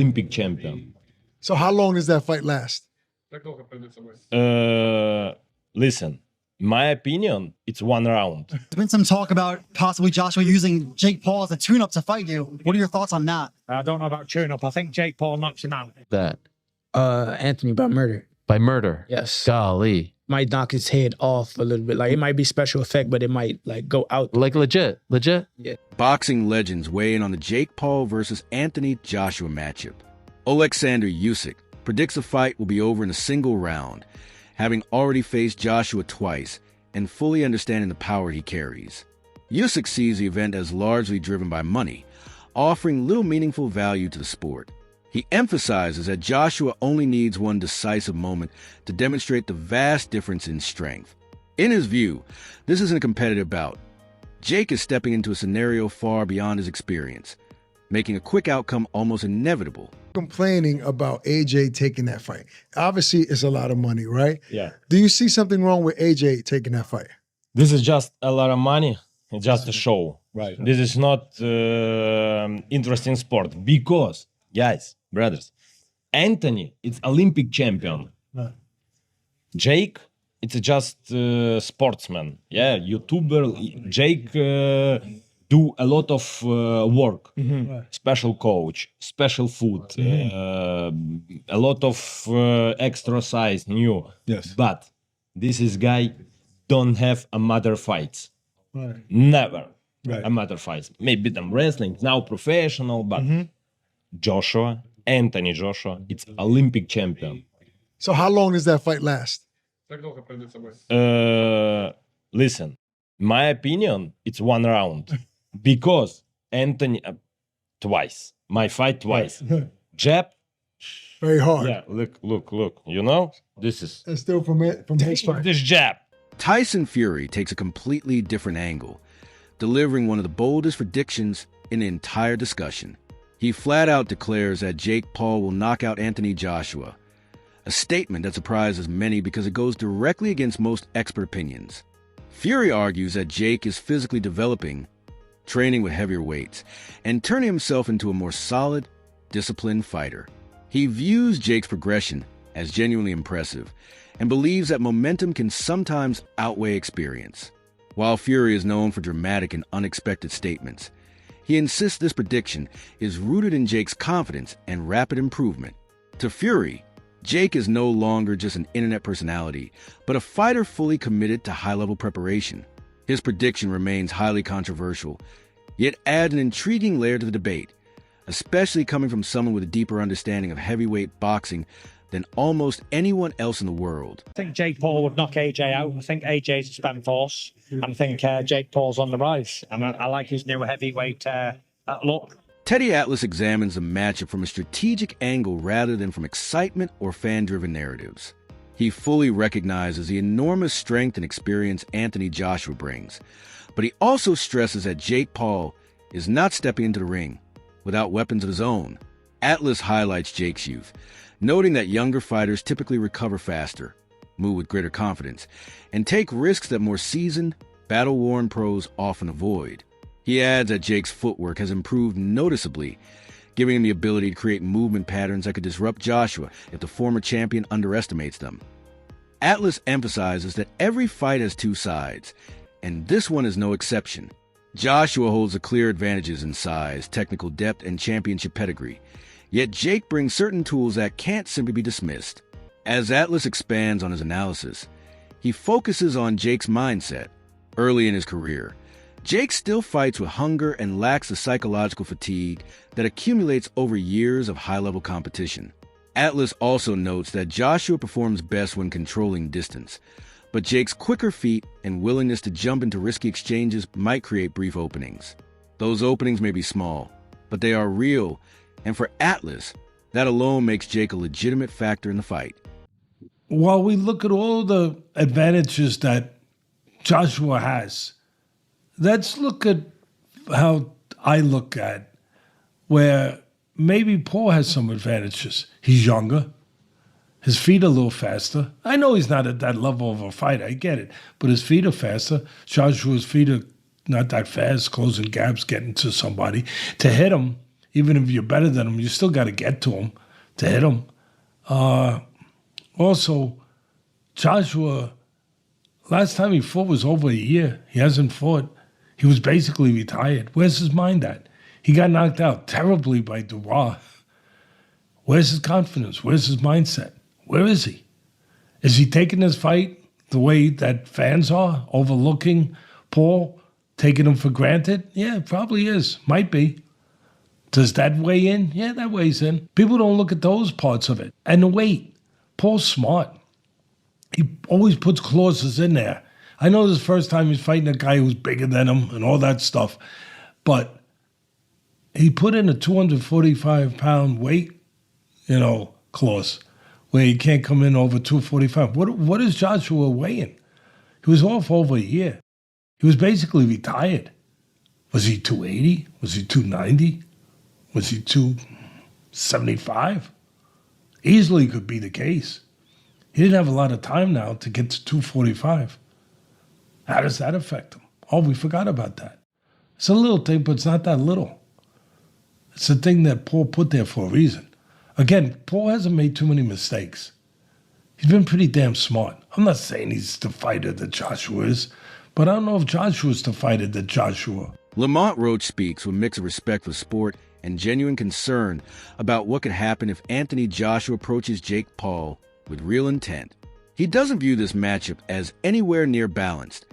Olympic champion. So how long does that fight last? Listen, in my opinion, it's 1 round. There's been some talk about possibly Joshua using Jake Paul as a tune-up to fight you. What are your thoughts on that? I don't know about tune-up. I think Jake Paul knocks him out. That Anthony by murder. by murder. Yes. Golly. Might knock his head off a little bit. Like, it might be special effect, but it might like go out. Like legit. Boxing legends weigh in on the Jake Paul versus Anthony Joshua matchup. Alexander Usyk predicts the fight will be over in a single round, having already faced Joshua twice and fully understanding the power he carries. Usyk sees the event as largely driven by money, offering little meaningful value to the sport. He emphasizes that Joshua only needs one decisive moment to demonstrate the vast difference in strength. In his view, this isn't a competitive bout. Jake is stepping into a scenario far beyond his experience, making a quick outcome almost inevitable. Complaining about AJ taking that fight. Obviously, it's a lot of money, right? Yeah. Do you see something wrong with AJ taking that fight? This is just a lot of money. It's just a show. Right. This is not interesting sport because, guys, brothers, Anthony, it's Olympic champion. Right. Jake, it's just sportsman. Yeah, YouTuber. Jake do a lot of work. Right. Special coach, special food, a lot of exercise, new. Yes. But this is guy don't have a mother fights. Right. Never Right. a mother fights. Maybe them wrestling, now professional, but Anthony Joshua, it's Olympic champion. So how long does that fight last? Listen, in my opinion, it's 1 round because Anthony twice. My fight twice. Jab. Very hard. Yeah, look. You know, this is And still from his fight. this jab. Tyson Fury takes a completely different angle, delivering one of the boldest predictions in the entire discussion. He flat out declares that Jake Paul will knock out Anthony Joshua, a statement that surprises many because it goes directly against most expert opinions. Fury argues that Jake is physically developing, training with heavier weights, and turning himself into a more solid, disciplined fighter. He views Jake's progression as genuinely impressive and believes that momentum can sometimes outweigh experience. While Fury is known for dramatic and unexpected statements, he insists this prediction is rooted in Jake's confidence and rapid improvement. To Fury, Jake is no longer just an internet personality, but a fighter fully committed to high-level preparation. His prediction remains highly controversial, yet adds an intriguing layer to the debate, especially coming from someone with a deeper understanding of heavyweight boxing than almost anyone else in the world. I think Jake Paul would knock AJ out. I think AJ's a spent force. And I think Jake Paul's on the rise. And I like his new heavyweight look. Teddy Atlas examines the matchup from a strategic angle rather than from excitement or fan-driven narratives. He fully recognizes the enormous strength and experience Anthony Joshua brings, but he also stresses that Jake Paul is not stepping into the ring without weapons of his own. Atlas highlights Jake's youth, noting that younger fighters typically recover faster, move with greater confidence, and take risks that more seasoned, battle-worn pros often avoid. He adds that Jake's footwork has improved noticeably, giving him the ability to create movement patterns that could disrupt Joshua if the former champion underestimates them. Atlas emphasizes that every fight has two sides, and this one is no exception. Joshua holds the clear advantages in size, technical depth, and championship pedigree, yet Jake brings certain tools that can't simply be dismissed. As Atlas expands on his analysis, he focuses on Jake's mindset. Early in his career, Jake still fights with hunger and lacks the psychological fatigue that accumulates over years of high-level competition. Atlas also notes that Joshua performs best when controlling distance, but Jake's quicker feet and willingness to jump into risky exchanges might create brief openings. Those openings may be small, but they are real, and for Atlas, that alone makes Jake a legitimate factor in the fight. While we look at all the advantages that Joshua has, let's look at how I look at where maybe Paul has some advantages. He's younger. His feet are a little faster. I know he's not at that level of a fighter. I get it. But his feet are faster. Joshua's feet are not that fast, closing gaps, getting to somebody. To hit him, Even if you're better than him, you still got to get to him to hit him. Also, Joshua, last time he fought was over a year. He hasn't fought. He was basically retired. Where's his mind at? He got knocked out terribly by Dubois. Where's his confidence? Where's his mindset? Where is he? Is he taking this fight the way that fans are, overlooking Paul, taking him for granted? Yeah, it probably is. Might be. Does that weigh in? Yeah, that weighs in. People don't look at those parts of it. And the weight. Paul's smart. He always puts clauses in there. I know this is the first time he's fighting a guy who's bigger than him and all that stuff, but he put in a 245-pound weight, clause where he can't come in over 245. What is Joshua weighing? He was off over a year. He was basically retired. Was he 280? Was he 290? Was he 275? Easily could be the case. He didn't have a lot of time now to get to 245. How does that affect him? Oh, we forgot about that. It's a little thing, but it's not that little. It's a thing that Paul put there for a reason. Again, Paul hasn't made too many mistakes. He's been pretty damn smart. I'm not saying he's the fighter that Joshua is, but I don't know if Joshua's the fighter that Joshua. Lamont Roach speaks with a mix of respect for sport and genuine concern about what could happen if Anthony Joshua approaches Jake Paul with real intent. He doesn't view this matchup as anywhere near balanced,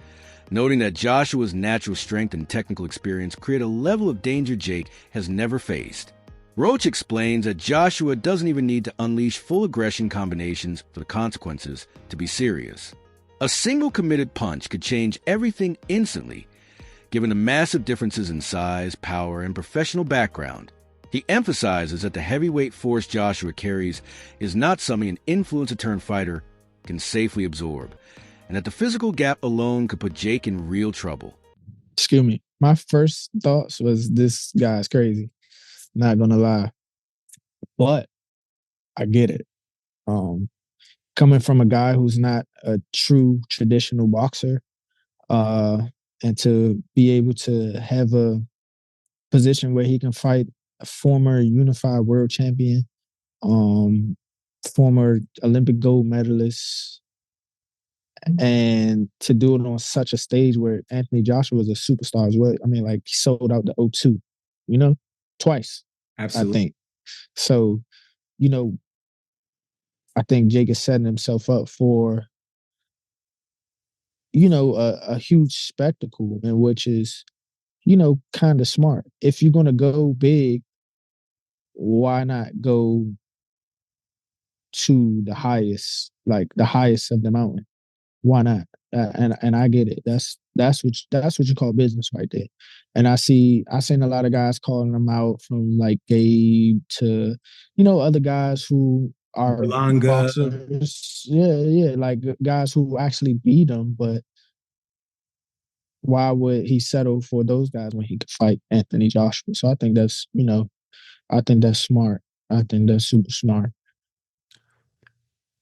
noting that Joshua's natural strength and technical experience create a level of danger Jake has never faced. Roach explains that Joshua doesn't even need to unleash full aggression combinations for the consequences to be serious. A single committed punch could change everything instantly, given the massive differences in size, power, and professional background. He emphasizes that the heavyweight force Joshua carries is not something an influencer-turned-fighter can safely absorb, and that the physical gap alone could put Jake in real trouble. Excuse me. My first thoughts was this guy's crazy. Not gonna lie. But I get it. Coming from a guy who's not a true traditional boxer, and to be able to have a position where he can fight a former unified world champion, former Olympic gold medalist, and to do it on such a stage where Anthony Joshua was a superstar as well. I mean, like, he sold out the O2, twice. Absolutely. I think. So, I think Jake is setting himself up for, a huge spectacle, and which is, kind of smart. If you're going to go big, why not go to the highest of the mountain? Why not? And I get it. That's what you call business right there. And I've seen a lot of guys calling them out, from like Gabe to other guys who are boxers. Yeah, like guys who actually beat him. But why would he settle for those guys when he could fight Anthony Joshua? So I think that's smart. I think that's super smart.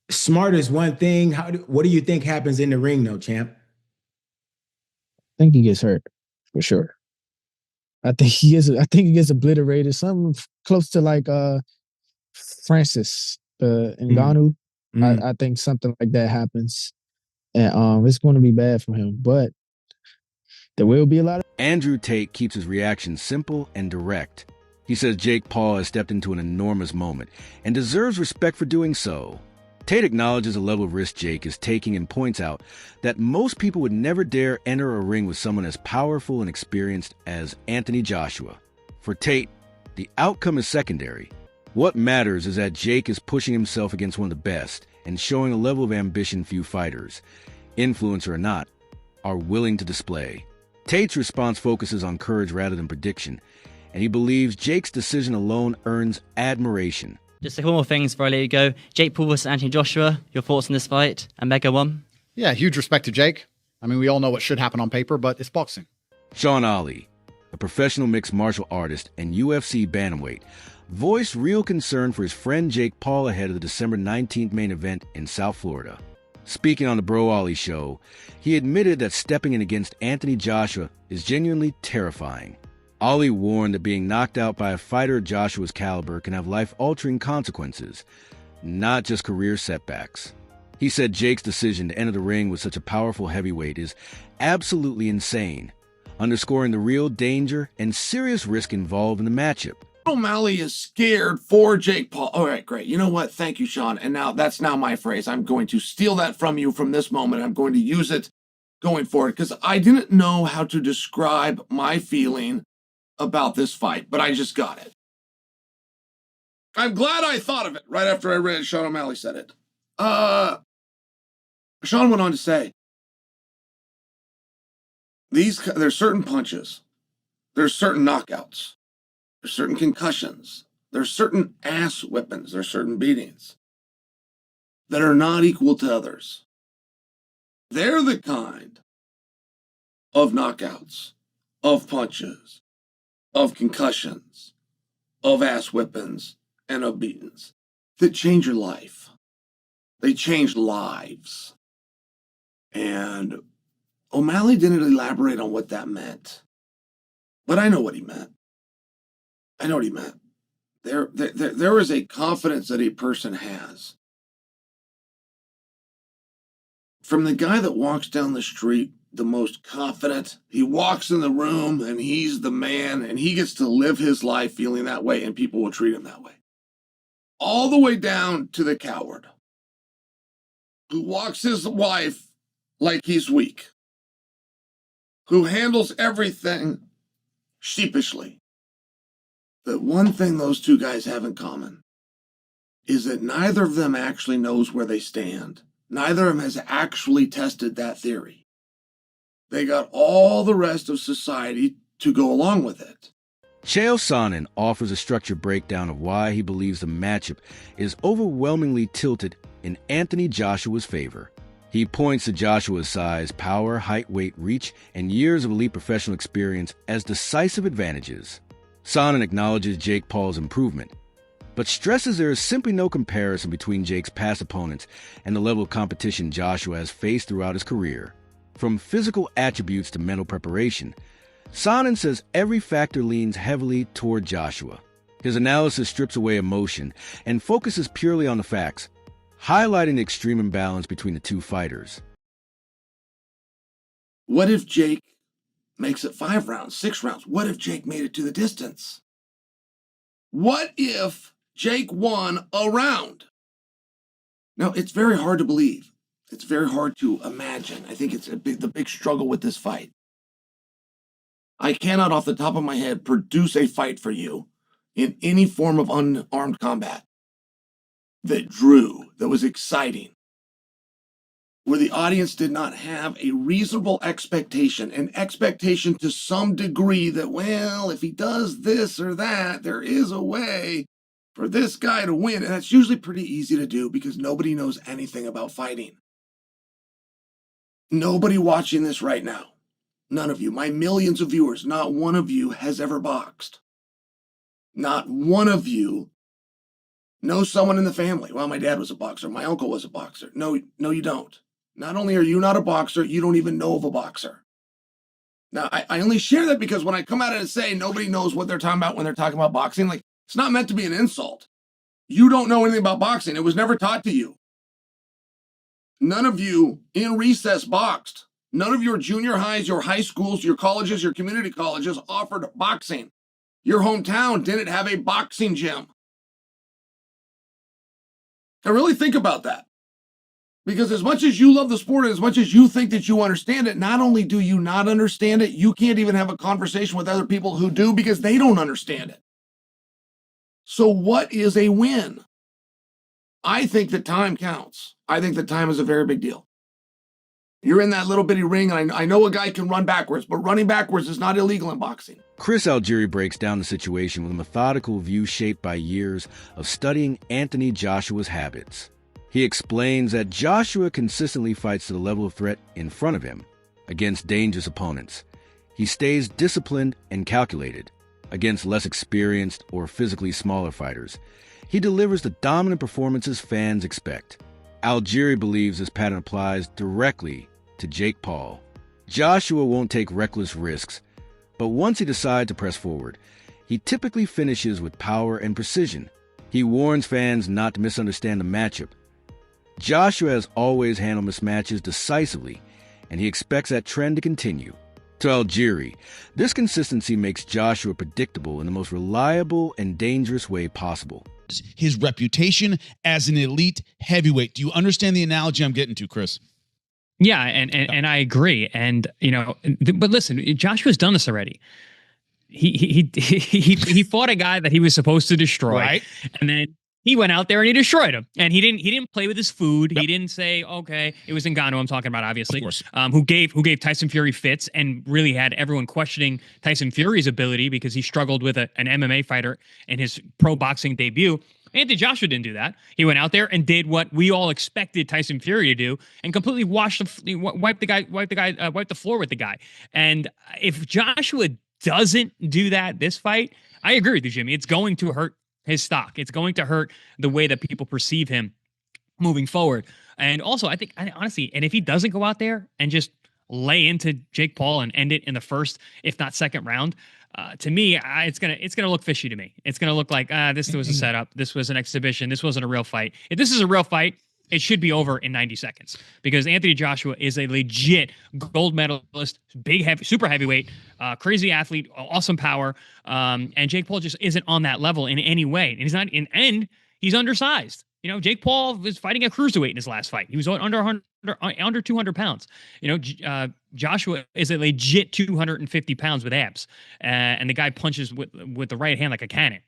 Smart is one thing. What do you think happens in the ring, though, champ? I think he gets hurt for sure. I think he gets obliterated. Something close to like Francis Ngannou. I think something like that happens, and it's going to be bad for him. But there will be a lot of. Andrew Tate keeps his reaction simple and direct. He says Jake Paul has stepped into an enormous moment and deserves respect for doing so. Tate acknowledges the level of risk Jake is taking and points out that most people would never dare enter a ring with someone as powerful and experienced as Anthony Joshua. For Tate, the outcome is secondary. What matters is that Jake is pushing himself against one of the best and showing a level of ambition few fighters, influencer or not, are willing to display. Tate's response focuses on courage rather than prediction, and he believes Jake's decision alone earns admiration. Just a couple more things before I let you go. Jake Paul versus Anthony Joshua. Your thoughts on this fight? And Mega One? Yeah, huge respect to Jake. I mean, we all know what should happen on paper, but it's boxing. Sean Ali, a professional mixed martial artist and UFC bantamweight, voiced real concern for his friend Jake Paul ahead of the December 19th main event in South Florida. Speaking on the Bro Ali show, he admitted that stepping in against Anthony Joshua is genuinely terrifying. Ali warned that being knocked out by a fighter of Joshua's caliber can have life-altering consequences, not just career setbacks. He said Jake's decision to enter the ring with such a powerful heavyweight is absolutely insane, underscoring the real danger and serious risk involved in the matchup. O'Malley is scared for Jake Paul. All right, great. You know what? Thank you, Sean. And now that's now my phrase. I'm going to steal that from you from this moment. I'm going to use it going forward because I didn't know how to describe my feeling about this fight, but I just got it. I'm glad I thought of it right after I read Sean O'Malley said it. Sean went on to say, there's certain punches, there's certain knockouts, there's certain concussions, there's certain ass whippings, there's certain beatings that are not equal to others. They're the kind of knockouts, of punches, of concussions, of ass whippings, and of beatings that change your life. They change lives. And O'Malley didn't elaborate on what that meant. But I know what he meant. I know what he meant. There is a confidence that a person has. From the guy that walks down the street, the most confident, he walks in the room and he's the man and he gets to live his life feeling that way and people will treat him that way. All the way down to the coward who walks his wife like he's weak, who handles everything sheepishly. But one thing those two guys have in common is that neither of them actually knows where they stand. Neither of them has actually tested that theory. They got all the rest of society to go along with it. Chael Sonnen offers a structured breakdown of why he believes the matchup is overwhelmingly tilted in Anthony Joshua's favor. He points to Joshua's size, power, height, weight, reach, and years of elite professional experience as decisive advantages. Sonnen acknowledges Jake Paul's improvement, but stresses there is simply no comparison between Jake's past opponents and the level of competition Joshua has faced throughout his career. From physical attributes to mental preparation, Sonnen says every factor leans heavily toward Joshua. His analysis strips away emotion and focuses purely on the facts, highlighting the extreme imbalance between the two fighters. What if Jake makes it 5 rounds, 6 rounds? What if Jake made it to the distance? What if Jake won a round? Now, it's very hard to believe. It's very hard to imagine. I think it's the big struggle with this fight. I cannot, off the top of my head, produce a fight for you in any form of unarmed combat that drew, that was exciting, where the audience did not have a reasonable expectation, an expectation to some degree that, well, if he does this or that, there is a way for this guy to win. And that's usually pretty easy to do because nobody knows anything about fighting. Nobody watching this right now, none of you, my millions of viewers, not one of you has ever boxed. Not one of you knows someone in the family. Well, my dad was a boxer. My uncle was a boxer. No, you don't. Not only are you not a boxer, you don't even know of a boxer. Now, I only share that because when I come out and say nobody knows what they're talking about when they're talking about boxing, like, it's not meant to be an insult. You don't know anything about boxing. It was never taught to you. None of you in recess boxed. None of your junior highs, your high schools, your colleges, your community colleges offered boxing. Your hometown didn't have a boxing gym. Now really think about that. Because as much as you love the sport and as much as you think that you understand it, not only do you not understand it, you can't even have a conversation with other people who do because they don't understand it. So what is a win? I think that time counts. I think that time is a very big deal. You're in that little bitty ring, and I know a guy can run backwards, but running backwards is not illegal in boxing. Chris Algieri breaks down the situation with a methodical view shaped by years of studying Anthony Joshua's habits. He explains that Joshua consistently fights to the level of threat in front of him against dangerous opponents. He stays disciplined and calculated against less experienced or physically smaller fighters. He delivers the dominant performances fans expect. Algieri believes this pattern applies directly to Jake Paul. Joshua won't take reckless risks, But once he decides to press forward, he typically finishes with power and precision. He warns fans not to misunderstand the matchup. Joshua has always handled mismatches decisively, and he expects that trend to continue. To Algieri, this consistency makes Joshua predictable in the most reliable and dangerous way possible. His reputation as an elite heavyweight. Do you understand the analogy I'm getting to, Chris? Yeah, and I agree. And but listen, Joshua's done this already. He fought a guy that he was supposed to destroy, right? And then he went out there and he destroyed him. And he didn't play with his food. Yep. He didn't say, okay, it was Ngannou I'm talking about, obviously. Of course. Who gave Tyson Fury fits and really had everyone questioning Tyson Fury's ability because he struggled with an MMA fighter in his pro boxing debut. Anthony Joshua didn't do that. He went out there and did what we all expected Tyson Fury to do and completely wiped the floor with the guy. And if Joshua doesn't do that this fight, I agree with you, Jimmy. It's going to hurt his stock. It's going to hurt the way that people perceive him moving forward. And also, I think, honestly, and if he doesn't go out there and just lay into Jake Paul and end it in the first, if not second round, to me, it's gonna look fishy to me. It's gonna look like this was a setup. This was an exhibition. This wasn't a real fight. If this is a real fight, it should be over in 90 seconds because Anthony Joshua is a legit gold medalist, super heavyweight, crazy athlete, awesome power. And Jake Paul just isn't on that level in any way. And he's not and he's undersized. You know, Jake Paul was fighting a cruiserweight in his last fight. He was under 200 pounds. You know, Joshua is a legit 250 pounds with abs. And the guy punches with the right hand like a cannon.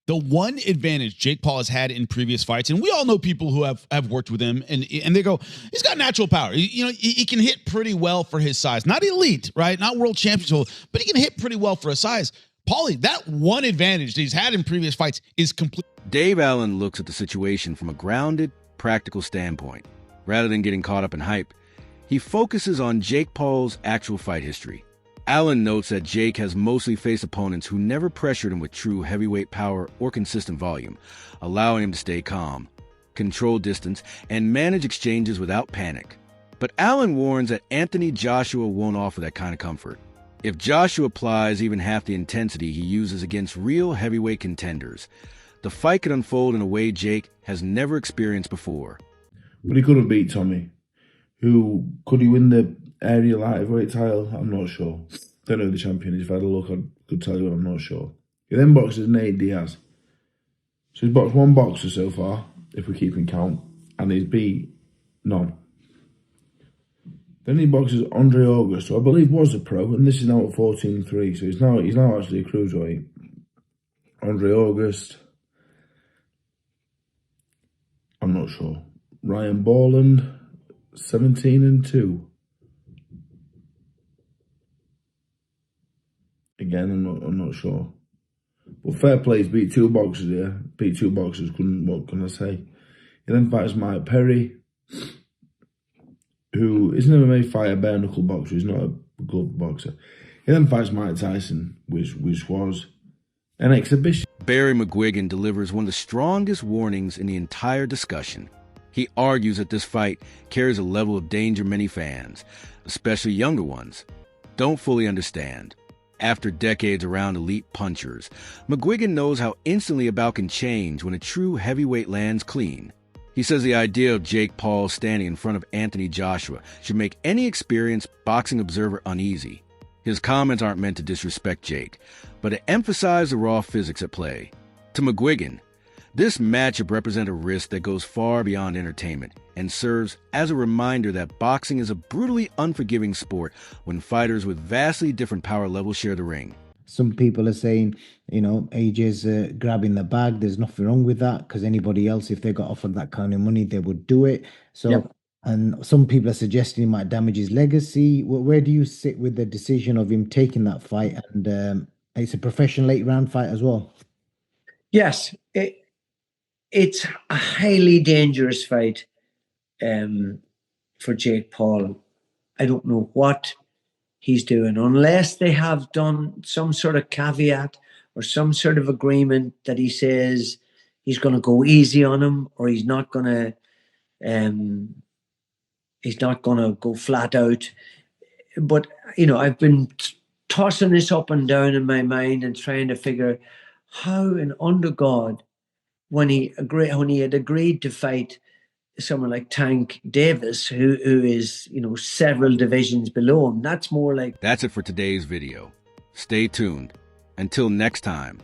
The one advantage Jake Paul has had in previous fights, and we all know people who have worked with him, and they go, he's got natural power. He can hit pretty well for his size. Not elite, right? Not world champion, but he can hit pretty well for his size. Paulie, that one advantage that he's had in previous fights is complete. Dave Allen looks at the situation from a grounded, practical standpoint. Rather than getting caught up in hype, he focuses on Jake Paul's actual fight history. Allen notes that Jake has mostly faced opponents who never pressured him with true heavyweight power or consistent volume, allowing him to stay calm, control distance, and manage exchanges without panic. But Allen warns that Anthony Joshua won't offer that kind of comfort. If Joshua applies even half the intensity he uses against real heavyweight contenders, the fight could unfold in a way Jake has never experienced before. But he could have beat Tommy. Could he win the area lightweight title? I'm not sure. Don't know who the champion is. If I had a look, I could tell you, but I'm not sure. He then boxes Nate Diaz. So he's boxed one boxer so far, if we're keeping count, and he's beat none. Then he boxes Andre August, who I believe was a pro, and this is now at 14-3, so he's now actually a cruiserweight. Andre August, I'm not sure. Ryan Borland, 17-2. Again, I'm not sure. But fair play, he's beat two boxers here. Beat two boxers, what can I say? He then fights Mike Perry, who is an MMA fighter, bare knuckle boxer. He's not a glove boxer. He then fights Mike Tyson, which was an exhibition. Barry McGuigan delivers one of the strongest warnings in the entire discussion. He argues that this fight carries a level of danger many fans, especially younger ones, don't fully understand. After decades around elite punchers, McGuigan knows how instantly a bout can change when a true heavyweight lands clean. He says the idea of Jake Paul standing in front of Anthony Joshua should make any experienced boxing observer uneasy. His comments aren't meant to disrespect Jake, but to emphasize the raw physics at play. To McGuigan, this matchup represents a risk that goes far beyond entertainment and serves as a reminder that boxing is a brutally unforgiving sport when fighters with vastly different power levels share the ring. Some people are saying, AJ's grabbing the bag. There's nothing wrong with that because anybody else, if they got offered that kind of money, they would do it. So, yep. And some people are suggesting he might damage his legacy. Where do you sit with the decision of him taking that fight? And it's a professional 8-round fight as well. Yes, it's a highly dangerous fight for Jake Paul. I don't know what he's doing, unless they have done some sort of caveat or some sort of agreement that he says he's going to go easy on him, or he's not going to go flat out. But I've been tossing this up and down in my mind and trying to figure how and under God, when he had agreed to fight someone like Tank Davis, who is, you know, several divisions below him. That's more like... That's it for today's video. Stay tuned. Until next time.